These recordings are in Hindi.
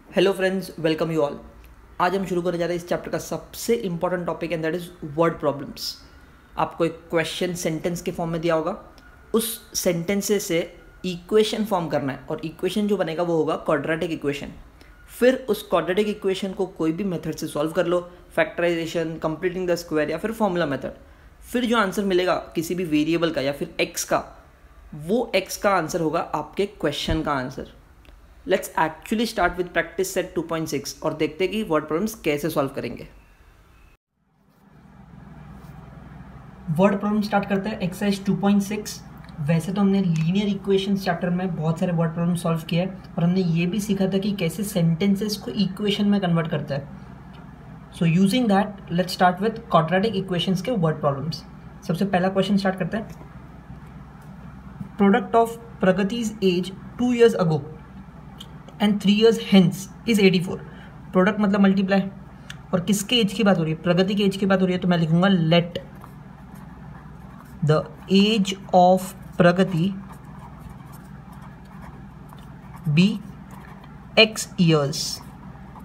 Hello friends, welcome you all. आज हम शुरू करने जा रहे हैं इस चैप्टर का सबसे important topic and that is word problems. आपको एक क्वेश्चन सेंटेंस के फॉर्म में दिया होगा, उस सेंटेंसेस से इक्वेशन फॉर्म करना है और इक्वेशन जो बनेगा वो होगा क्वाड्रेटिक इक्वेशन। फिर उस क्वाड्रेटिक इक्वेशन को कोई भी मेथड से सॉल्व कर लो, फैक्टराइजेशन, कंप्लीटिंग द स्क्वायर या फिर फॉर्मूला मेथड। फिर जो आंसर मिलेगा किसी भी वेरिएबल का या फिर एक्स का, वो एक्स का आंसर होगा आपके क्वेश्चन का answer. Let's actually start with practice set 2.6 और देखते हैं कि वर्ड प्रॉब्लम्स कैसे सॉल्व करेंगे। वर्ड प्रॉब्लम स्टार्ट करते हैं एक्सरसाइज 2.6। वैसे तो हमने लीनियर इक्वेशंस चैप्टर में बहुत सारे वर्ड प्रॉब्लम सॉल्व किए हैं और हमने ये भी सीखा था कि कैसे सेंटेंसेस को इक्वेशन में कन्वर्ट करता है। So using that let's start with quadratic equations के वर्ड प्रॉब्लम्स। सबसे पहला क्वेश्चन स्टार्ट करते हैं। Product of Pragati's age 2 years ago and 3 years hence is 84। Product मतलब मल्टीप्लाई, और किसके एज की बात हो रही है? प्रगति के एज की बात हो रही है, तो मैं लिखूंगा let the age of Pragati be x years।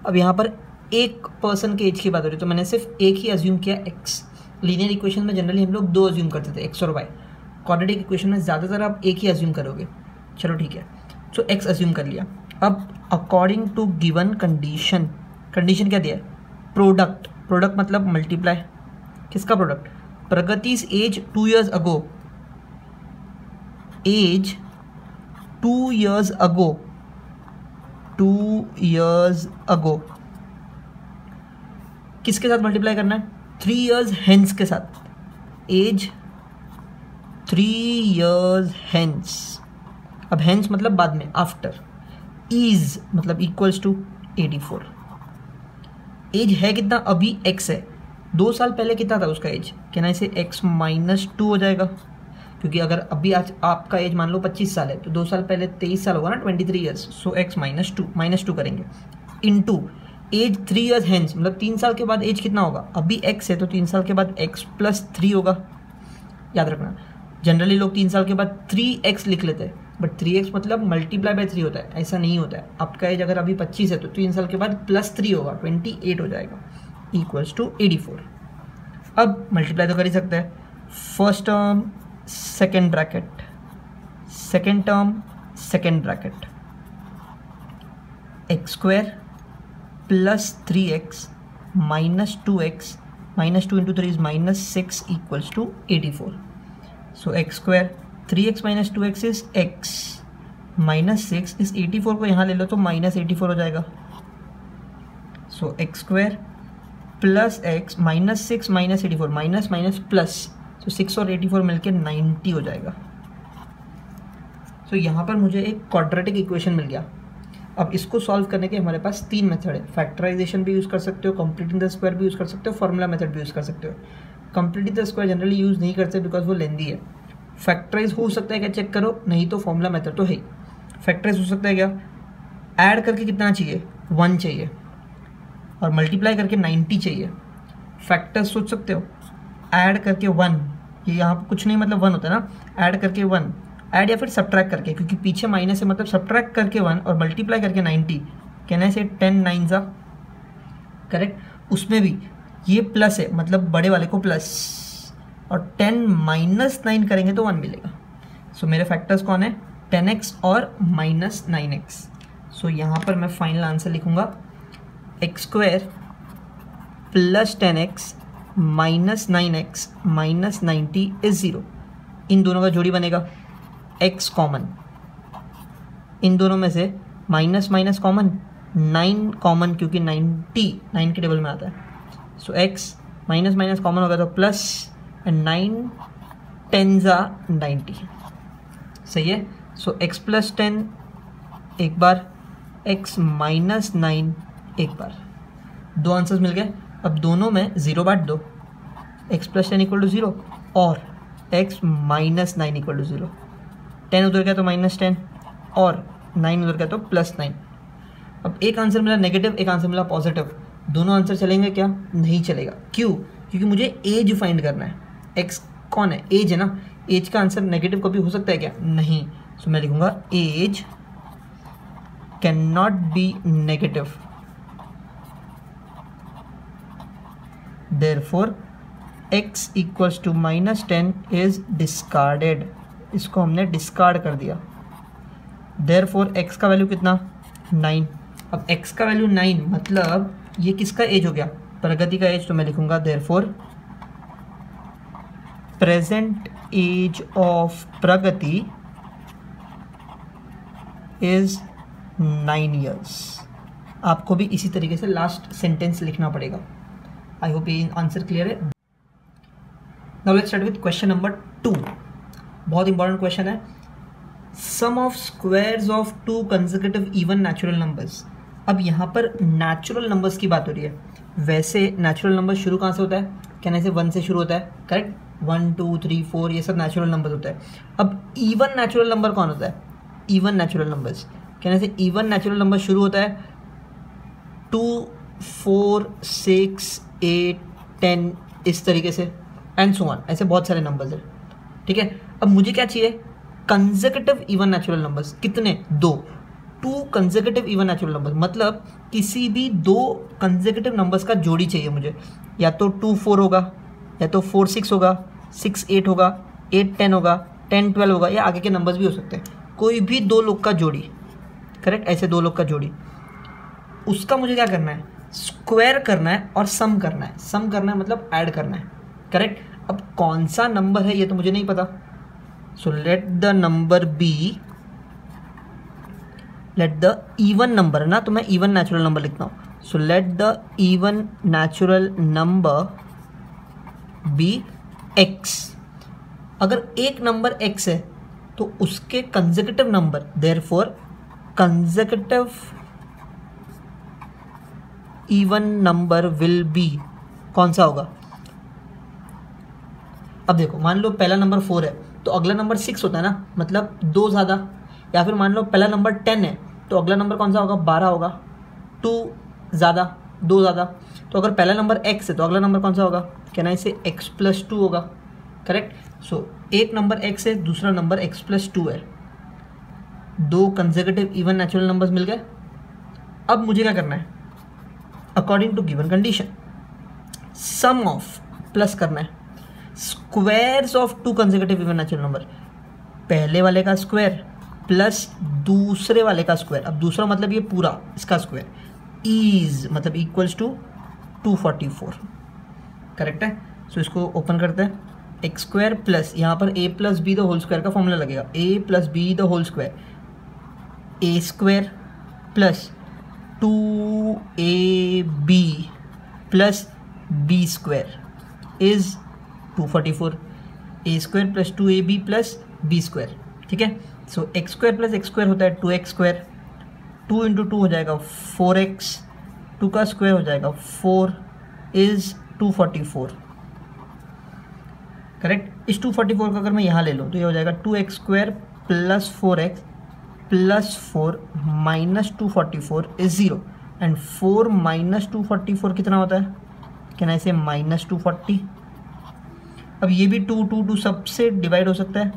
अब यहाँ पर एक पर्सन के एज की बात हो रही है, तो मैंने सिर्फ एक ही अज्यूम किया x। लीनियर इक्वेशन में जनरली हम लोग दो अज्यूम करते थे, x और y। क्वाड्रेटिक इक्वेशन में ज़्यादातर आप एक ही अज्यूम करोगे। चलो ठीक है, सो x अज्यूम कर लिया। अब according to given condition, condition क्या दिया है? प्रोडक्ट, प्रोडक्ट मतलब मल्टीप्लाई। किसका product? Pragati's age 2 years ago, age 2 years ago, 2 years ago किसके साथ मल्टीप्लाई करना है? 3 years hence के साथ। Age 3 years hence। अब hence मतलब बाद में, आफ्टर। इज मतलब इक्वल्स टू 84। एज है कितना? अभी x है। 2 साल पहले कितना था उसका एज? कहना इसे x -2 हो जाएगा, क्योंकि अगर अभी आज आपका एज मान लो 25 साल है तो 2 साल पहले 23 साल होगा ना, 23 years। सो x -2 करेंगे इनटू एज 3 years hence, मतलब 3 साल के बाद एज कितना होगा? अभी x है तो 3 साल के बाद x +3 होगा। याद रखना, जनरली लोग 3 साल के बाद 3x लिख लेते हैं, बट 3x मतलब मल्टीप्लाई बाय 3 होता है, ऐसा नहीं होता है। आपका एज अगर अभी 25 है तो 3 साल के बाद +3 होगा, 28 हो जाएगा, इक्वल्स टू 84। अब मल्टीप्लाई तो कर ही सकते हैं। First term second bracket, second term second bracket, x² + 3x -2x -2 × 3 is -6 equals to 84। So x², 3x - 2x is x, -6 इस 84 को यहाँ ले लो तो -84 हो जाएगा। सो x² + x -6 -84 minus minus plus, तो 6 और 84 मिलके 90 हो जाएगा। सो यहाँ पर मुझे एक क्वाड्रेटिक इक्वेशन मिल गया। अब इसको सॉल्व करने के हमारे पास 3 मेथड है। फैक्टराइजेशन भी यूज़ कर सकते हो, कंप्लीटिंग द स्क्वायर भी यूज़ कर सकते हो, फॉर्मूला मेथड भी यूज़ कर सकते हो। Completing the square generally use नहीं करते बिकॉज वो लेंदी है। फैक्टराइज हो सकता है क्या? चेक करो, नहीं तो फॉर्मूला मेथड तो है ही। फैक्टराइज हो सकता है क्या? ऐड करके कितना चाहिए? 1 चाहिए, और मल्टीप्लाई करके 90 चाहिए। फैक्टर्स सोच सकते हो, ऐड करके 1, ये यहाँ पर कुछ नहीं मतलब 1 होता है ना, ऐड करके 1, ऐड या फिर सब्ट्रैक्ट करके, क्योंकि पीछे माइनस है मतलब सब्ट्रैक्ट करके 1 और मल्टीप्लाई करके 90। कहना से 10 9 करेक्ट। उसमें भी ये प्लस है मतलब बड़े वाले को प्लस, और 10 - 9 करेंगे तो 1 मिलेगा। सो मेरे फैक्टर्स कौन है? 10x और -9x। सो यहाँ पर मैं फाइनल आंसर लिखूंगा x² + 10x -9x -90 इज 0। इन दोनों का जोड़ी बनेगा, x कॉमन, इन दोनों में से माइनस माइनस कॉमन, 9 कॉमन क्योंकि 90 9 के टेबल में आता है। सो x माइनस माइनस कॉमन होगा तो प्लस, एंड 9 10s are 90। सही है। सो x + 10 एक बार, x -9 एक बार, 2 आंसर्स मिल गए। अब दोनों में 0 बांट दो, x + 10 = 0 और x -9 = 0। 10 उधर गया तो -10 और 9 उधर गया तो +9। अब एक आंसर मिला नेगेटिव, एक आंसर मिला पॉजिटिव, दोनों आंसर चलेंगे क्या? नहीं चलेगा। क्यों? क्योंकि मुझे एज फाइंड करना है। x कौन है? एज है ना। एज का आंसर नेगेटिव कभी हो सकता है क्या? नहीं। सो मैं लिखूंगा age can not be negative, therefore x equals to -10 is discarded. इसको हमने डिस्कार्ड कर दिया। देयरफॉर x का वैल्यू कितना 9। अब x का वैल्यू 9 मतलब ये किसका एज हो गया, प्रगति का एज। तो मैं लिखूंगा therefore present age of Pragati is 9 years। आपको भी इसी तरीके से लास्ट सेंटेंस लिखना पड़ेगा। आई होप ये आंसर क्लियर है। Now let's start with question number 2। बहुत इंपॉर्टेंट क्वेश्चन है। Sum of squares of 2 consecutive even natural numbers. अब यहाँ पर नेचुरल नंबर्स की बात हो रही है। वैसे नेचुरल नंबर शुरू कहाँ से होता है, कहने से 1 से शुरू होता है, करेक्ट। 1 2 3 4 ये सब नेचुरल नंबर होता है। अब इवन नेचुरल नंबर कौन होता है, इवन नेचुरल नंबर्स। कहने से इवन नेचुरल नंबर शुरू होता है 2 4 6 8 10 इस तरीके से एंड सो ऑन, ऐसे बहुत सारे नंबर्स हैं, ठीक है। अब मुझे क्या चाहिए, कंसेक्यूटिव इवन नेचुरल नंबर्स। कितने, 2 कंसेक्यूटिव इवन नेचुरल नंबर्स, मतलब किसी भी 2 कंसेक्यूटिव नंबर्स का जोड़ी चाहिए मुझे। या तो 2 4 होगा, या तो 4 6 होगा, 6 8 होगा, 8 10 होगा, 10 12 होगा, या आगे के नंबर्स भी हो सकते हैं। कोई भी 2 लोग का जोड़ी, करेक्ट, ऐसे 2 लोग का जोड़ी। उसका मुझे क्या करना है, स्क्वायर करना है और सम करना है। सम करना है मतलब ऐड करना है, करेक्ट। अब कौन सा नंबर है ये तो मुझे नहीं पता। So let the number be, let the even number है ना, तो मैं इवन नेचुरल नंबर लिखता हूँ। So let the even natural number be x। अगर एक नंबर x है तो उसके consecutive number, therefore consecutive even number will be, कौन सा होगा। अब देखो, मान लो पहला नंबर 4 है तो अगला नंबर 6 होता है ना, मतलब 2 ज़्यादा। या फिर मान लो पहला नंबर 10 है तो अगला नंबर कौन सा होगा, 12 होगा, 2 ज़्यादा 2 ज़्यादा। तो अगर पहला नंबर x है तो अगला नंबर कौन सा होगा, कहना इसे x + 2 होगा, करेक्ट। सो एक नंबर x है, दूसरा नंबर x + 2 है, 2 कंसेक्यूटिव इवन नेचुरल नंबर्स मिल गए। अब मुझे क्या करना है, according to given condition sum of, plus करना है squares of 2 consecutive even natural number. पहले वाले का स्क्वायर प्लस दूसरे वाले का स्क्वायर। अब दूसरा मतलब ये पूरा इसका स्क्वायर, इज मतलब इक्वल्स टू 244, करेक्ट है। सो इसको ओपन करते हैं, एक्स स्क्वायर प्लस यहाँ पर a + b the whole square का फॉर्मूला लगेगा, a + b the whole square, a square plus 2ab plus b square is 244, a square plus 2ab plus b square, ठीक है। So x square plus x square होता है 2x स्क्वायर, 2 × 2 हो जाएगा 4x, 2 का स्क्वायर हो जाएगा 4 इज 244, करेक्ट। इस 244 का अगर मैं यहाँ ले लूँ तो ये हो जाएगा 2x square plus 4x plus 4 minus 244 is 0 and 4 minus 244 कितना होता है, कहना इसे -240। अब ये भी 2 2 2 सबसे डिवाइड हो सकता है,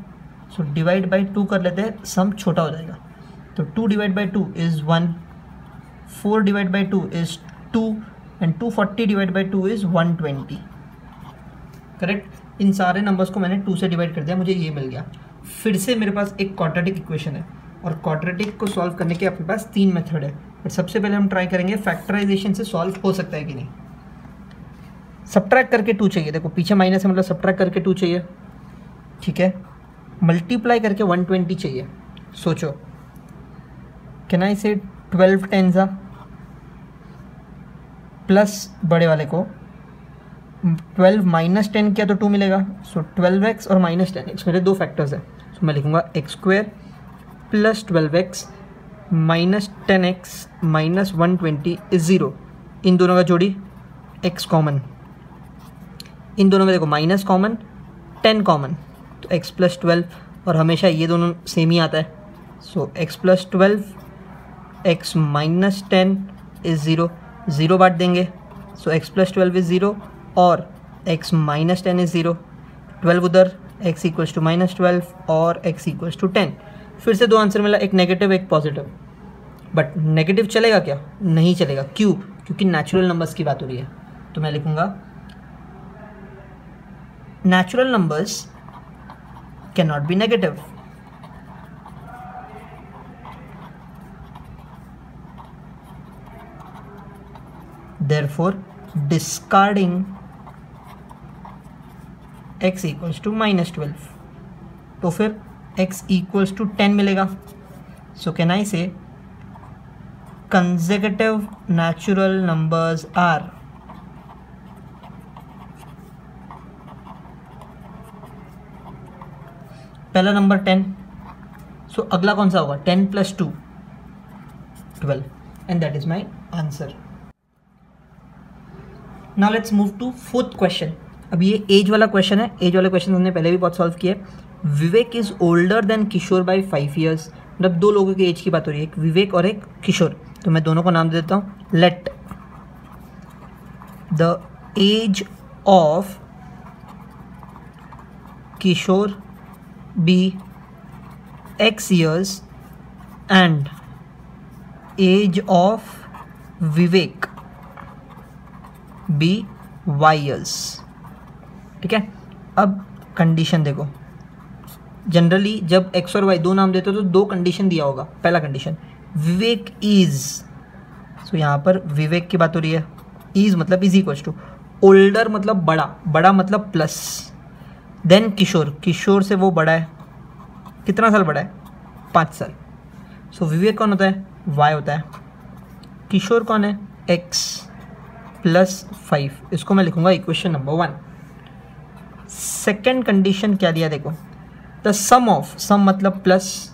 सो डिवाइड बाई 2 कर लेते हैं, सम छोटा हो जाएगा। तो 2 divide by 2 is 1, 4 divide by 2 is 2 and 240 divide by 2 is 120, correct. इन सारे नंबर्स को मैंने 2 से डिवाइड कर दिया, मुझे ये मिल गया। फिर से मेरे पास एक क्वाड्रेटिक इक्वेशन है और क्वाड्रेटिक को सॉल्व करने के अपने पास 3 मेथड है, बट सबसे पहले हम ट्राई करेंगे फैक्टराइजेशन से सॉल्व हो सकता है कि नहीं। सब्ट्रैक्ट करके 2 चाहिए, देखो पीछे माइनस है मतलब सब्ट्रैक्ट करके 2 चाहिए, ठीक है। मल्टीप्लाई करके 120 चाहिए। सोचो, कैन आई से 12 10s प्लस बड़े वाले को 12 माइनस 10 किया तो 2 मिलेगा। सो 12x और -10x मेरे 2 फैक्टर्स है। सो मैं लिखूंगा x square plus 12x minus 10x minus 120 is 0। इन दोनों का जोड़ी x कॉमन, इन दोनों में देखो माइनस कॉमन 10 कॉमन, तो x + 12 और हमेशा ये दोनों सेम ही आता है। सो x + 12 x माइनस 10 इज 0, 0 बांट देंगे। सो x + 12 इज 0 और x माइनस 10 इज 0, 12 उधर, x इक्वल्स टू -12 और x इक्वल्स टू 10। फिर से 2 आंसर मिला, एक नेगेटिव एक पॉजिटिव। बट नेगेटिव चलेगा क्या? नहीं चलेगा। क्यों? क्योंकि नेचुरल नंबर्स की बात हो रही है। तो मैं लिखूंगा natural numbers can not be negative. Therefore, discarding x equals to -12, तो फिर x equals to 10 मिलेगा। So can I say consecutive natural numbers are पहला नंबर 10, सो अगला कौन सा होगा? 10 + 2 12, and that is my answer. Now let's move to fourth question. अब ये एज वाला क्वेश्चन है। एज वाले क्वेश्चन हमने पहले भी बहुत सॉल्व किए। Vivek is older than Kishore by 5 years, मतलब दो लोगों की एज की बात हो रही है, एक विवेक और एक किशोर। तो मैं दोनों को नाम दे देता हूँ। Let the age of Kishore be x years and age of Vivek be y years। ठीक है। अब कंडीशन देखो, जनरली जब x और y दो नाम देते हो तो दो कंडीशन दिया होगा। पहला कंडीशन विवेक इज, सो यहाँ पर विवेक की बात हो रही है। इज मतलब इज इक्वल टू, ओल्डर मतलब बड़ा, बड़ा मतलब प्लस, देन किशोर, किशोर से वो बड़ा है। कितना साल बड़ा है? 5 साल। सो विवेक कौन होता है? y होता है। किशोर कौन है? x + 5। इसको मैं लिखूंगा इक्वेशन नंबर 1। सेकेंड कंडीशन क्या दिया देखो, द सम ऑफ, सम मतलब plus,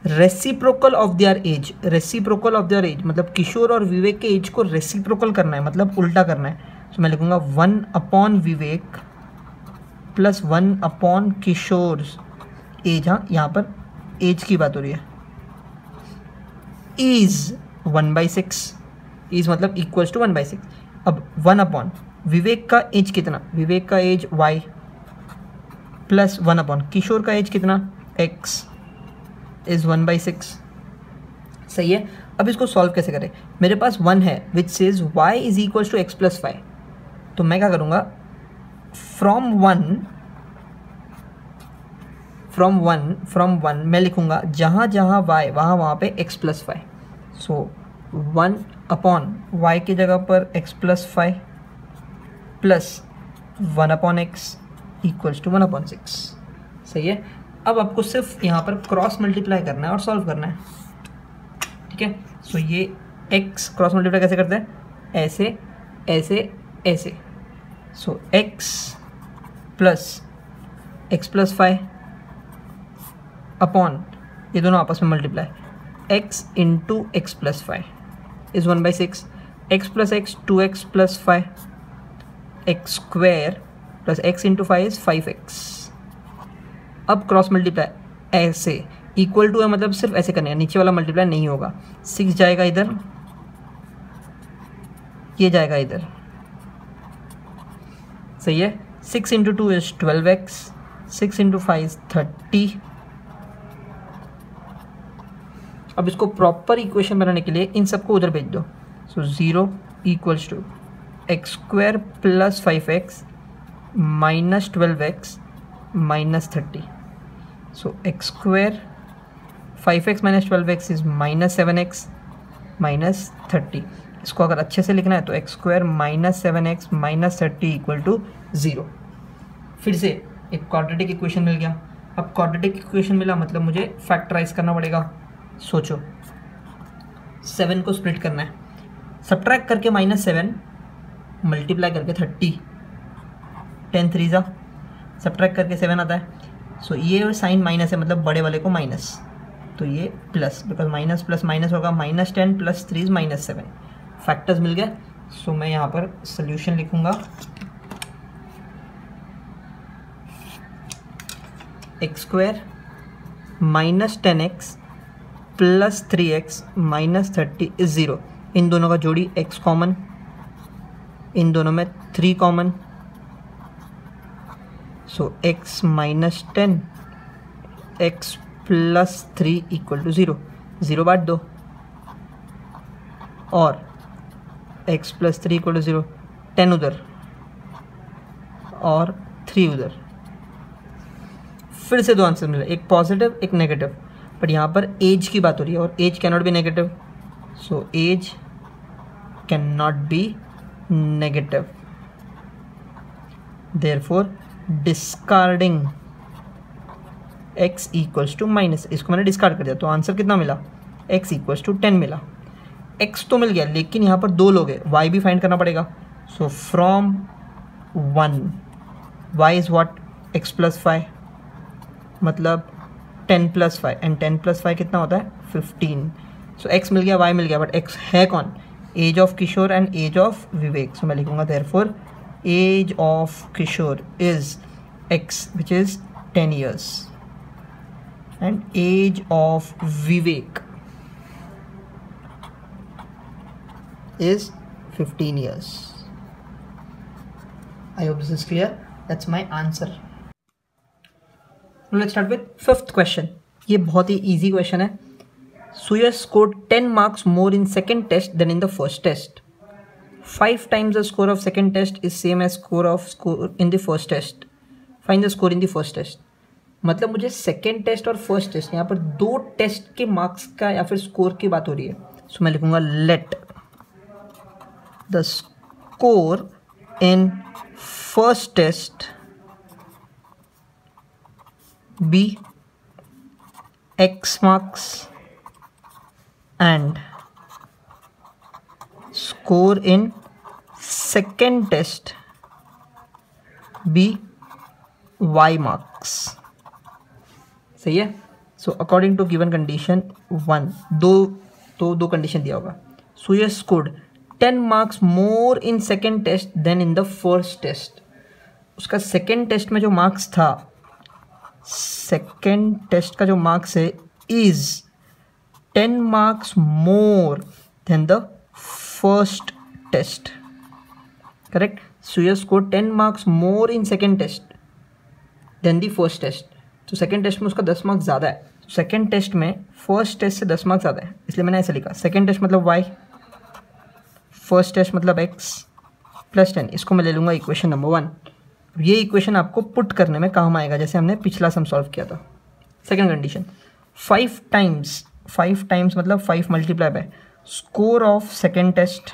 reciprocal of their age, reciprocal of their age मतलब किशोर और विवेक के एज को रेसिप्रोकल करना है, मतलब उल्टा करना है। तो मैं लिखूंगा 1 विवेक + 1 किशोर एज। हाँ, यहाँ पर एज की बात हो रही है। इज 1/6, इज मतलब इक्वल्स टू 1/6। अब 1 विवेक का एज कितना? विवेक का एज y + 1 किशोर का एज कितना? x is 1/6। सही है। अब इसको सॉल्व कैसे करें? मेरे पास 1 है which says y is equals to x + 5। तो मैं क्या करूँगा, फ्रॉम वन मैं लिखूंगा जहाँ जहाँ y वहाँ पे x + 5। सो 1/y की जगह पर x + 5 plus 1/x equals to 1/6। सही है। अब आपको सिर्फ यहाँ पर क्रॉस मल्टीप्लाई करना है और सॉल्व करना है। ठीक है। सो ये x क्रॉस मल्टीप्लाई कैसे करते हैं? ऐसे ऐसे ऐसे। सो x + x + 5 अपॉन, ये दोनों आपस में multiply, x × x + 5 is 1/6। x + x 2x + 5, x² + x × 5 is 5x। अब क्रॉस मल्टीप्लाई ऐसे, इक्वल टू है मतलब सिर्फ ऐसे करने हैं, नीचे वाला मल्टीप्लाई नहीं होगा। 6 जाएगा इधर, ये जाएगा इधर। सही है। 6 × 2 इज 12x, 6 × 5 इज 30। अब इसको प्रॉपर इक्वेशन बनाने के लिए इन सबको उधर भेज दो। So 0 equals to x² + 5x - 12x - 30। So x² 5x - 12x is -7x - 30। इसको अगर अच्छे से लिखना है तो x² - 7x - 30 इक्वल टू 0। फिर से एक क्वाड्रेटिक इक्वेशन मिल गया। अब क्वाड्रेटिक इक्वेशन मिला मतलब मुझे फैक्टराइज करना पड़ेगा। सोचो, 7 को स्प्लिट करना है, सब्ट्रैक्ट करके -7 मल्टीप्लाई करके 30, 10 3 जा, सब्ट्रैक्ट करके 7 आता है। सो ये साइन माइनस है मतलब बड़े वाले को माइनस, तो ये plus, because minus plus minus होगा, -10 + 3 इज -7। फैक्टर्स मिल गए। सो मैं यहाँ पर सोल्यूशन लिखूंगा x² - 10x + 3x - 30 इज 0। इन दोनों का जोड़ी x कॉमन, इन दोनों में 3 common. So x - 10 x + 3 equal to 0। 0 बांट दो, और x प्लस 3 इक्वल टू 0, 10 उधर और 3 उधर। फिर से दो आंसर मिले, एक पॉजिटिव एक नेगेटिव, बट यहाँ पर एज की बात हो रही है और age can not be negative, so age can not be negative, therefore discarding x equals to minus, इसको मैंने डिस्कार्ड कर दिया तो आंसर कितना मिला, x इक्वल्स टू 10 मिला। x तो मिल गया लेकिन यहाँ पर दो लोग हैं, y भी फाइंड करना पड़ेगा। So from 1 y is what, x plus 5, मतलब 10 प्लस 5 एंड 10 प्लस 5 कितना होता है 15। सो x मिल गया, y मिल गया, बट x है कौन, age of Kishore and age of Vivek. So मैं लिखूंगा therefore age of Kishore is x which is 10 years and age of Vivek is 15 years. I hope this is clear. That's my answer. Now let's start with fifth question. ये बहुत ही easy question है. Suyash scored 10 marks more in second test than in the first test. 5 times the score of second test is same as score in the first test. Find the score in the first test. मतलब मुझे सेकेंड टेस्ट और फर्स्ट टेस्ट, यहाँ पर दो टेस्ट के मार्क्स का या फिर स्कोर की बात हो रही है। सो मैं लिखूंगा let the score in first test be x marks and score in second test be y marks। सही है। So according to given condition 1, दो कंडीशन दिया होगा। Suyash scored 10 marks more in second test than in the first test. उसका सेकेंड टेस्ट में जो मार्क्स था, सेकेंड टेस्ट का जो मार्क्स है is 10 marks more than the first test. Correct. Suyash scored 10 marks more in second test than the first test. तो सेकेंड टेस्ट में उसका 10 मार्क्स ज़्यादा है, सेकेंड टेस्ट में फर्स्ट टेस्ट से 10 मार्क्स ज़्यादा है, इसलिए मैंने ऐसे लिखा। सेकेंड टेस्ट मतलब y, फर्स्ट टेस्ट मतलब x प्लस 10। इसको मैं ले लूँगा इक्वेशन नंबर 1। ये इक्वेशन आपको पुट करने में काम आएगा, जैसे हमने पिछला सम सॉल्व किया था। सेकेंड कंडीशन 5 टाइम्स मतलब 5 multiply by score of second test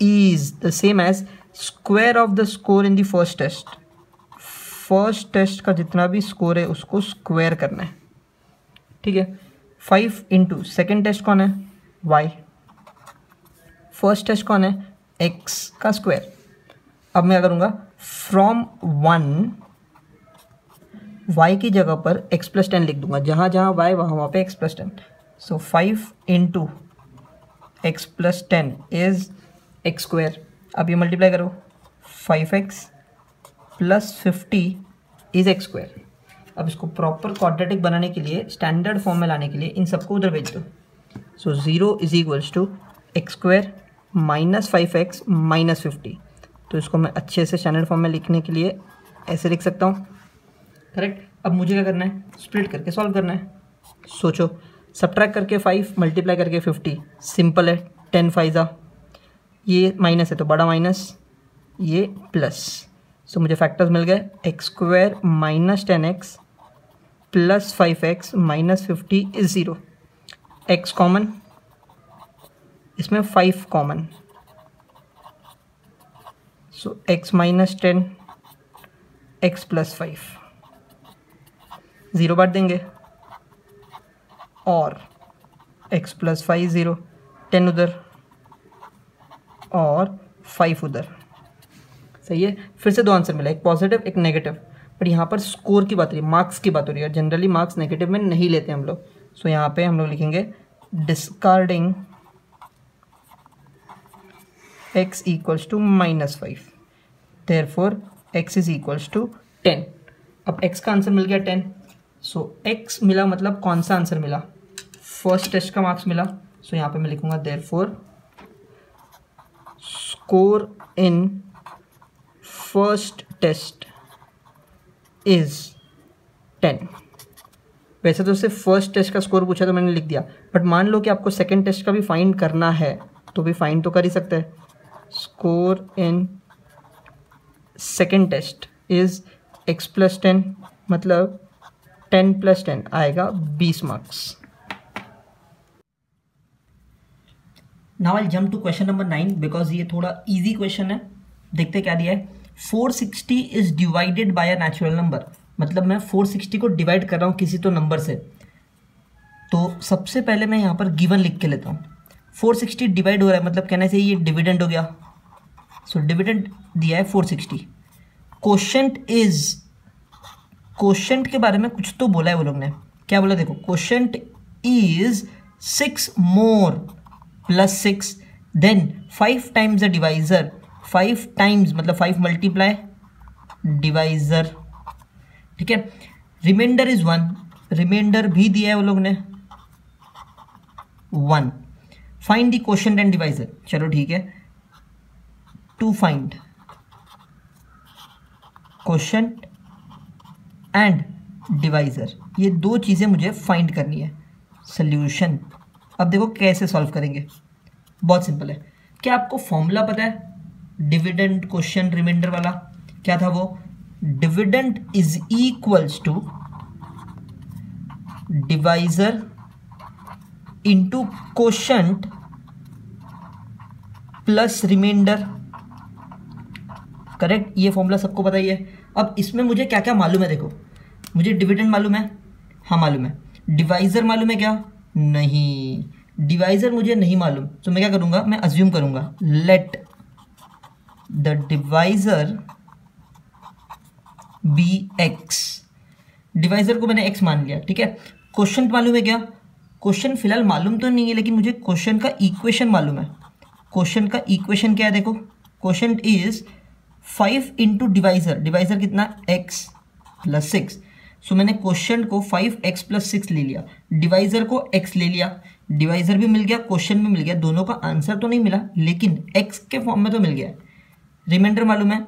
is the same as square of the score in the first test. First test का जितना भी स्कोर है उसको स्क्वायर करना है, ठीक है। 5 इंटू सेकेंड टेस्ट कौन है y, फर्स्ट टेस्ट कौन है x का स्क्वायर। अब मैं करूँगा फ्रॉम 1 y की जगह पर x प्लस 10 लिख दूंगा, जहाँ जहाँ y वहाँ पे x plus 10। So 5 into x plus 10 is x square. अब ये मल्टीप्लाई करो, 5x plus 50 is x square. अब इसको प्रॉपर क्वाड्रेटिक बनाने के लिए, स्टैंडर्ड फॉर्म में लाने के लिए इन सबको उधर भेज दो। So 0 is equals to x square minus 5x minus 50। तो इसको मैं अच्छे से स्टैंडर्ड फॉर्म में लिखने के लिए ऐसे लिख सकता हूँ, करेक्ट। अब मुझे क्या करना है, स्प्लिट करके सॉल्व करना है। सोचो, सब्ट्रैक्ट करके 5 मल्टीप्लाई करके 50, सिंपल है। 10 5 ये माइनस है तो बड़ा माइनस, ये प्लस। सो मुझे फैक्टर्स मिल गए, x square minus 10x plus 5x minus 50 is 0। x common, इसमें 5 common, so x minus 10 x plus 5, 0 बांट देंगे और x प्लस 5 0, 10 उधर और 5 उधर। सही है। फिर से दो आंसर मिला, एक पॉजिटिव एक नेगेटिव, बट यहाँ पर स्कोर की बात हो रही है, मार्क्स की बात हो रही है। जनरली मार्क्स नेगेटिव में नहीं लेते हम लोग। सो यहाँ पे हम लोग लिखेंगे discarding x equals to -5, therefore x is equals to 10। अब x का आंसर मिल गया 10। सो x मिला मतलब कौन सा आंसर मिला, फर्स्ट टेस्ट का मार्क्स मिला। सो यहाँ पे मैं लिखूंगा therefore score in first test is 10। वैसे तो सिर्फ फर्स्ट टेस्ट का स्कोर पूछा तो मैंने लिख दिया, बट मान लो कि आपको सेकंड टेस्ट का भी फाइंड करना है तो भी फाइंड तो कर ही सकते हैं। Score in second test is x + 10, मतलब 10 + 10 आएगा 20 marks. Now I jump to question number 9 because ये थोड़ा इजी क्वेश्चन है। देखते क्या दिया है। 460 is divided by a natural number, मतलब मैं 460 को डिवाइड कर रहा हूँ किसी तो नंबर से। तो सबसे पहले मैं यहाँ पर गिवन लिख के लेता हूँ। 460 डिवाइड हो रहा है, मतलब कहने से ये डिविडेंड हो गया। सो डिविडेंड दिया है 460। कोशेंट इज, कोशेंट के बारे में कुछ तो बोला है वो लोग ने। क्या बोला देखो, quotient is 6 more + 6, then 5 times the divisor, 5 times मतलब 5 मल्टीप्लाई डिवाइजर, ठीक है। रिमाइंडर इज 1, रिमाइंडर भी दिया है वो लोग ने 1। Find the quotient and divisor, चलो ठीक है। To find quotient and divisor, ये दो चीज़ें मुझे फाइंड करनी है। सॉल्यूशन, अब देखो कैसे सॉल्व करेंगे, बहुत सिंपल है। क्या आपको फॉर्मूला पता है डिविडेंड कोशेंट रिमाइंडर वाला? क्या था वो? Dividend is equals to divisor into quotient plus remainder, correct. ये फॉर्मूला सबको पता ही है। अब इसमें मुझे क्या क्या मालूम है देखो, मुझे डिविडेंड मालूम है, हाँ मालूम है। डिवाइजर मालूम है क्या? नहीं, डिवाइजर मुझे नहीं मालूम। तो मैं क्या करूंगा, मैं अज्यूम करूंगा let the divisor be x। Divisor को मैंने x मान लिया, ठीक है। क्वेश्चन मालूम है क्या? क्वेश्चन फिलहाल मालूम तो नहीं है, लेकिन मुझे क्वेश्चन का इक्वेशन मालूम है। क्वेश्चन का इक्वेशन क्या है देखो, question is 5 into divisor, divisor कितना? x + 6। सो मैंने क्वेश्चन को 5x + 6 ले लिया, डिवाइजर को x ले लिया, डिवाइजर भी मिल गया, क्वेश्चन भी मिल गया। दोनों का आंसर तो नहीं मिला, लेकिन x के फॉर्म में तो मिल गया। रिमाइंडर मालूम है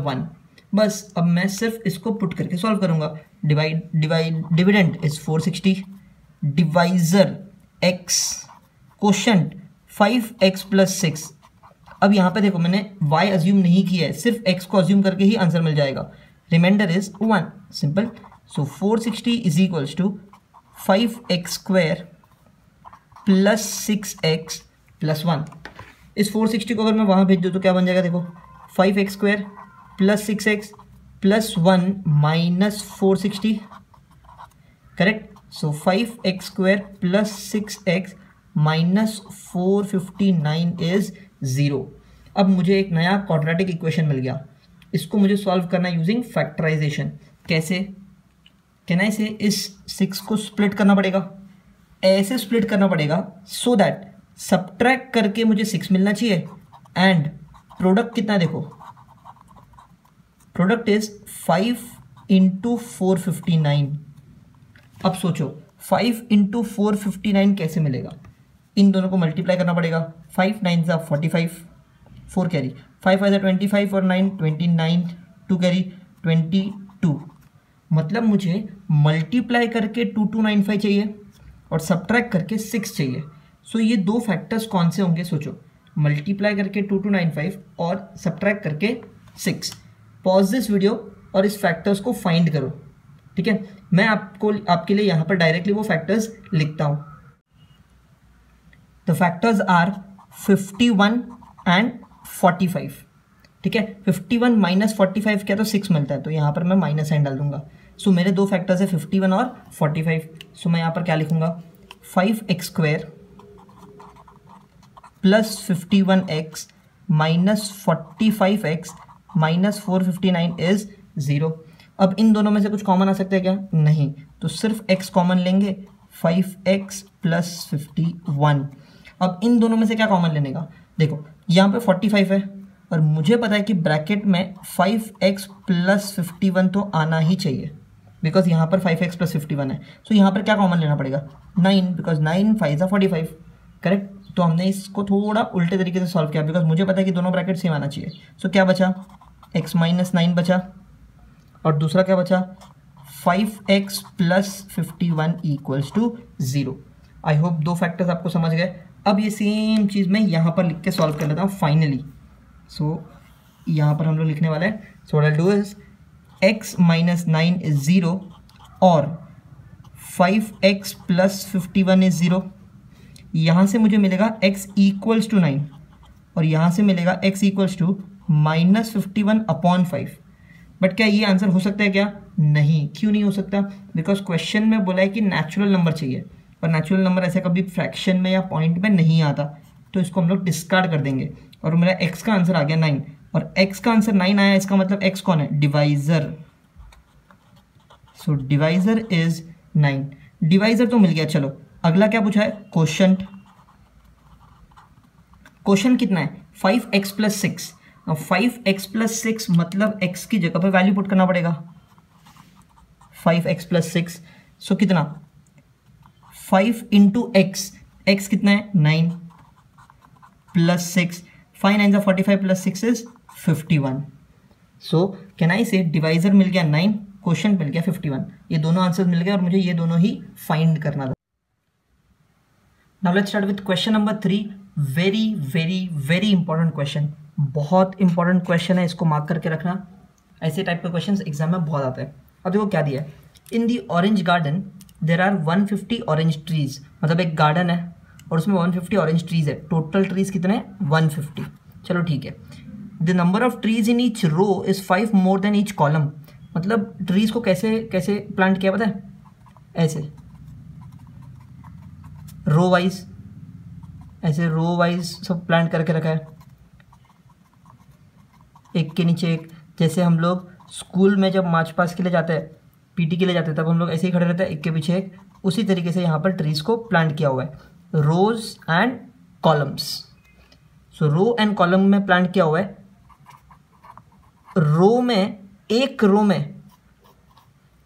1। बस अब मैं सिर्फ इसको पुट करके सॉल्व करूंगा। Dividend is 460, divisor x, question 5x + 6। अब यहाँ पे देखो मैंने y अज्यूम नहीं किया है, सिर्फ x को अज्यूम करके ही आंसर मिल जाएगा। Remainder is 1, simple. So 460 is equals to 5x² + 6x + 1। इस 460 को अगर मैं वहाँ भेज दूँ तो क्या बन जाएगा देखो, 5x² + 6x + 1 - 460, correct. So 5x² + 6x - 459 is 0। अब मुझे एक नया क्वाड्रेटिक इक्वेशन मिल गया, इसको मुझे सॉल्व करना यूजिंग फैक्टराइजेशन। कैसे? कहना इसे इस 6 को स्प्लिट करना पड़ेगा, ऐसे स्प्लिट करना पड़ेगा सो दैट सब्ट्रैक्ट करके मुझे 6 मिलना चाहिए एंड प्रोडक्ट कितना देखो, प्रोडक्ट इज 5 इंटू 459। अब सोचो 5 इंटू 459 कैसे मिलेगा? इन दोनों को मल्टीप्लाई करना पड़ेगा। 5 9 = 45, 4 कैरी, 5 5 = 25 और 9 29, 2 कैरी 22। मतलब मुझे मल्टीप्लाई करके 2295 चाहिए और सब्ट्रैक्ट करके 6 चाहिए। सो ये दो फैक्टर्स कौन से होंगे सोचो, मल्टीप्लाई करके 2295 और सब्ट्रैक्ट करके 6। पॉज दिस वीडियो और इस फैक्टर्स को फाइंड करो, ठीक है। मैं आपके लिए यहाँ पर डायरेक्टली वो फैक्टर्स लिखता हूँ। द फैक्टर्स आर 51 एंड 45, ठीक है। 51 - 45 क्या, तो 6 मिलता है, तो यहाँ पर मैं माइनस साइन डाल दूंगा। सो मेरे दो फैक्टर्स है 51 और 45। सो मैं यहाँ पर क्या लिखूंगा, 5x² + 51x - 45x - 459 इज 0। अब इन दोनों में से कुछ कॉमन आ सकता है क्या? नहीं, तो सिर्फ x कॉमन लेंगे, 5x + 51। अब इन दोनों में से क्या कॉमन लेने का, देखो यहाँ पे 45 है और मुझे पता है कि ब्रैकेट में 5x + 51 तो आना ही चाहिए, बिकॉज यहाँ पर 5x + 51 है। सो यहाँ पर क्या कॉमन लेना पड़ेगा, 9, बिकॉज 9 5 = 45, करेक्ट। तो हमने इसको थोड़ा उल्टे तरीके से सॉल्व किया, बिकॉज मुझे पता है कि दोनों ब्रैकेट सेम आना चाहिए। सो क्या बचा, x - 9 बचा और दूसरा क्या बचा, 5x plus 51 equals to 0। I hope दो फैक्टर्स आपको समझ गए। अब ये सेम चीज़ मैं यहाँ पर लिख के सॉल्व कर लेता हूँ फाइनली। सो यहाँ पर हम लोग लिखने वाले हैं, so what I do is x minus 9 is 0 और 5x प्लस 51 इज 0। यहाँ से मुझे मिलेगा x इक्वल्स टू 9 और यहाँ से मिलेगा x equals to minus 51 upon 5। But क्या ये आंसर हो सकता है क्या? नहीं। क्यों नहीं हो सकता? बिकॉज क्वेश्चन में बोला है कि नेचुरल नंबर चाहिए और नेचुरल नंबर ऐसे कभी फ्रैक्शन में या पॉइंट में नहीं आता, तो इसको हम लोग डिस्कार्ड कर देंगे। और मेरा x का आंसर आ गया 9 और x का आंसर 9 आया, इसका मतलब x कौन है? Divisor. So divisor is 9। Divisor तो मिल गया। चलो अगला क्या पूछा है? क्वोशंट। क्वोशंट कितना है? 5x plus 6। 5x प्लस 6 मतलब x की जगह पर वैल्यू पुट करना पड़ेगा। 5x प्लस 6 सो कितना? 5 इंटू x। x कितना है? 9 plus 6। 5 9 45 plus 6 is 51। So can I से डिवाइजर मिल गया 9, क्वोशंट मिल गया 51। ये दोनों आंसर मिल गए और मुझे ये दोनों ही फाइंड करना था। Now let's start with question number 3। Very very very important question, बहुत इंपॉर्टेंट क्वेश्चन है, इसको मार्क करके रखना। ऐसे टाइप के क्वेश्चन एग्जाम में बहुत आते हैं। अब देखो क्या दिया है, in the orange garden there are 150 orange trees. मतलब एक गार्डन है और उसमें 150 ऑरेंज ट्रीज है। टोटल ट्रीज कितने हैं? 150। चलो ठीक है। The number of trees in each row is 5 more than each column. मतलब ट्रीज को कैसे कैसे प्लांट किया पता है? ऐसे रो वाइज, ऐसे रो वाइज सब प्लांट करके रखा है, एक के नीचे एक। जैसे हम लोग स्कूल में जब मार्च पास्ट के लिए जाते हैं, पीटी के लिए जाते हैं, तब हम लोग ऐसे ही खड़े रहते हैं एक के पीछे एक। उसी तरीके से यहाँ पर ट्रीज को प्लांट किया हुआ है, rows and columns. So row and column में प्लांट किया हुआ है। रो में, एक रो में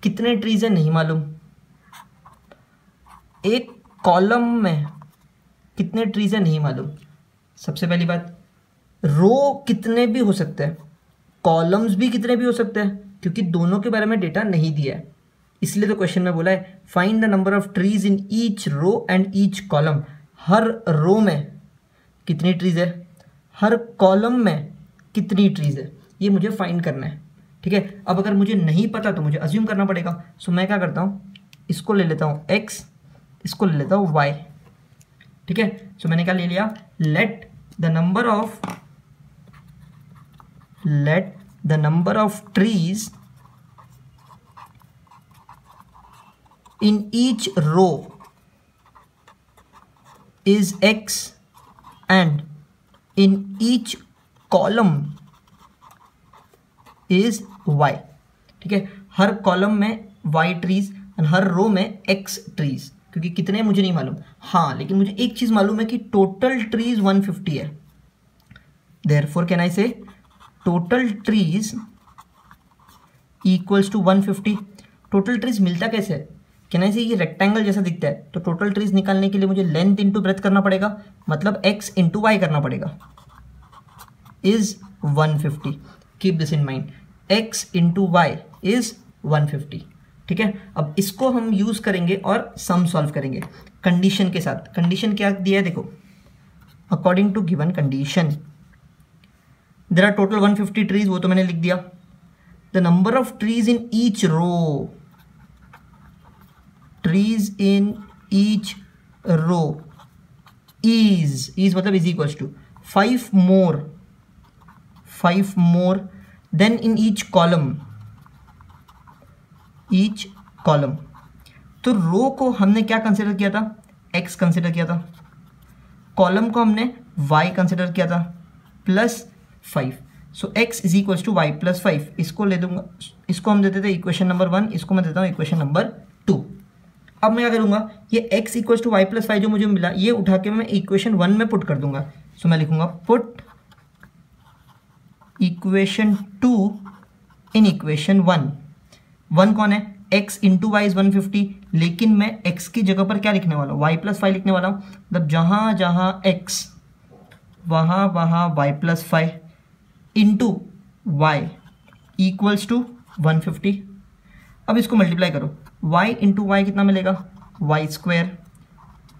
कितने ट्रीज है नहीं मालूम। एक कॉलम में कितने ट्रीज है नहीं मालूम। सबसे पहली बात, रो कितने भी हो सकते हैं, कॉलम्स भी कितने भी हो सकते हैं, क्योंकि दोनों के बारे में डेटा नहीं दिया है। इसलिए तो क्वेश्चन में बोला है find the number of trees in each row and each column. हर रो में कितनी ट्रीज है, हर कॉलम में कितनी ट्रीज है, ये मुझे फाइंड करना है। ठीक है। अब अगर मुझे नहीं पता तो मुझे अज्यूम करना पड़ेगा। सो मैं क्या करता हूँ, इसको ले लेता हूँ x, इसको ले लेता हूँ y। ठीक है। सो मैंने क्या ले लिया, let the number of trees in each row is x and in each column is y। ठीक है। हर कॉलम में y ट्रीज एंड हर रो में x ट्रीज, क्योंकि कितने मुझे नहीं मालूम। हाँ, लेकिन मुझे एक चीज मालूम है कि टोटल ट्रीज 150 है। Therefore can I say total trees equals to 150। Total trees मिलता कैसे है? कैन आई से ये रेक्टेंगल जैसा दिखता है, तो टोटल ट्रीज निकालने के लिए मुझे लेंथ इंटू ब्रेथ करना पड़ेगा, मतलब x इंटू वाई करना पड़ेगा, is 150। Keep this in mind, x into y is 150। ठीक है। अब इसको हम यूज करेंगे और सम सॉल्व करेंगे कंडीशन के साथ। कंडीशन क्या दिया है देखो, according to given condition there are total 150 trees, वो तो मैंने लिख दिया। The number of trees in each row, trees in each row is मतलब is equals to 5 more than in each column. तो रो को हमने क्या कंसिडर किया था? x कंसिडर किया था। कॉलम को हमने y कंसिडर किया था plus 5। So x is equals to y plus 5। इसको ले दूंगा, इसको हम देते थे इक्वेशन नंबर 1, इसको मैं देता हूँ इक्वेशन नंबर 2। अब मैं क्या करूंगा, ये x equals to y plus 5 जो मुझे मिला, ये उठा के मैं इक्वेशन 1 में पुट कर दूंगा। सो मैं लिखूंगा पुट इक्वेशन 2 इन इक्वेशन 1। 1 कौन है? x इंटू वाई इज 150, लेकिन मैं x की जगह पर क्या लिखने वाला हूँ? y प्लस 5 लिखने वाला हूँ। मतलब जहाँ जहाँ x वहाँ वहाँ y plus 5 into y equals to 150। अब इसको मल्टीप्लाई करो, y इंटू वाई कितना मिलेगा, y square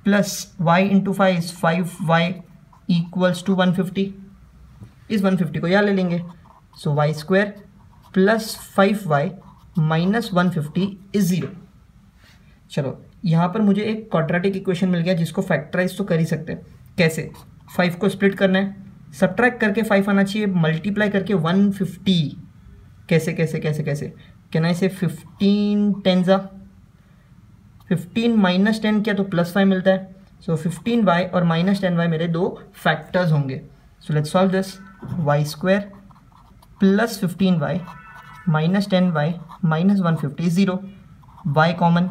plus y into 5 is 5y equals to 150, इस 150 को यहाँ ले लेंगे, so y square plus 5y minus 150 is 0। चलो यहाँ पर मुझे एक क्वाड्रेटिक इक्वेशन मिल गया जिसको फैक्टराइज तो कर ही सकते हैं। कैसे, 5 को स्प्लिट करना है, सब्ट्रैक्ट करके 5 आना चाहिए, मल्टीप्लाई करके 150, कैसे कैसे कैसे कैसे, कैन आई से 15 टेंजा 15 माइनस 10 क्या, तो प्लस 5 मिलता है, सो 15y और माइनस 10y मेरे दो फैक्टर्स होंगे। So let's solve this, y square plus 15y minus 10y minus 150 is 0, y common,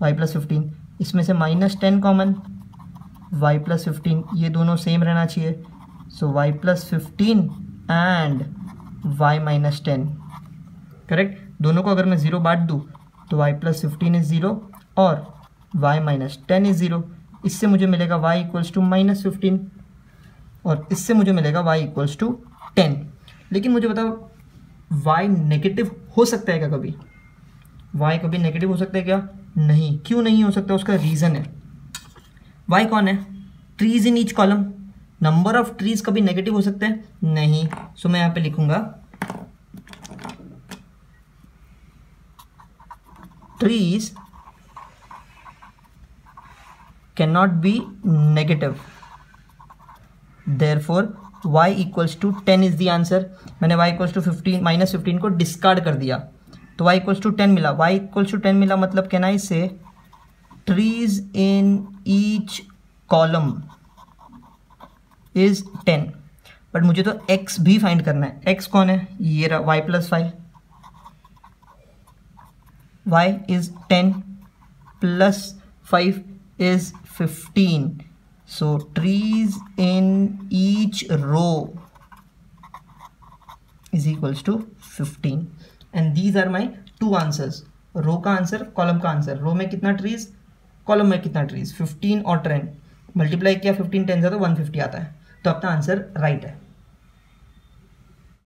y plus 15, इसमें से माइनस 10 कॉमन, y प्लस 15, ये दोनों सेम रहना चाहिए, सो y plus 15 and y minus 10, correct. दोनों को अगर मैं 0 बांट दूँ तो y प्लस 15 इज 0 और y माइनस 10 इज 0, इससे मुझे मिलेगा y इक्वल्स टू माइनस 15 और इससे मुझे मिलेगा y इक्वल्स टू 10। लेकिन मुझे बताओ y नेगेटिव हो सकता है क्या कभी, y कभी नेगेटिव हो सकता है क्या, नहीं। क्यों नहीं हो सकता, उसका रीज़न है, y कौन है, trees in each column, number of trees कभी नेगेटिव हो सकते हैं, नहीं। सो मैं यहाँ पे लिखूंगा trees cannot be negative, therefore y equals to 10 is the answer। मैंने y equals to 15 माइनस 15 को डिस्कार्ड कर दिया तो y equals to 10 मिला, y equals to 10 मिला मतलब कैन आई से trees in each column is 10। But मुझे तो x भी फाइंड करना है, x कौन है, ये रहा y plus 5, y is 10 plus 5 is 15, so trees in each row is equals to 15 and these are my two answers। रो का आंसर, कॉलम का आंसर, रो में कितना ट्रीज, कॉलम में कितना ट्रीज, 15 और 10 मल्टीप्लाई किया 15 10 से तो 150 आता है, तो अपना आंसर राइट है।